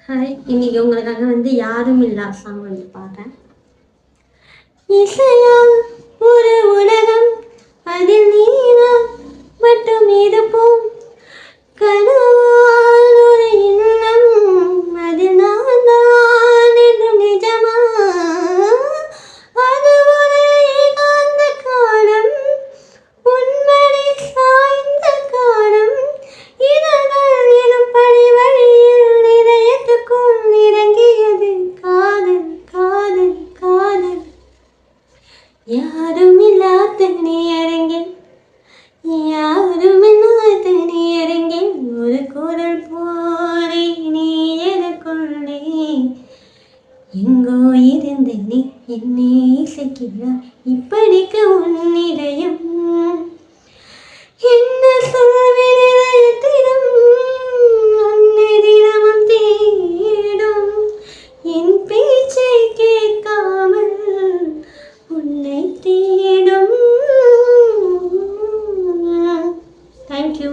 Hi, இன்னைக்கு உங்களுக்காக யாரும் இல்லா சாங் பாடுறேன். இசையால் ஒரு உலகம், அதில் நீதான் மட்டும் இருப்போம். கனவால் ஒரு இல்லம், அதில் நான் தான் என்றும் நிஜமா. அது ஒரு ஏகாந்த காலம், உன்மடி சாய்ந்த காலம். இதழ்கள் எனும் படிவழியில் இதயத்துக்குள் இறங்கியது காதல் காதல் காதல். யாருமில்லா தனியரங்கில், யாருமில்லா தனியரங்கில் ஒரு குரல் போலே நீ எனக்குள்ளே. எங்கோ இருந்த நீ என்னை இசைக்கிறாய், இப்படிக்கு உன்னிடயம். என்ன சொல்வேன் இதயத்திடம், உன்னை தினமும் தேடும். என் பேச்சை கேட்காமல் உன்னை தேடும். தேங்க்யூ.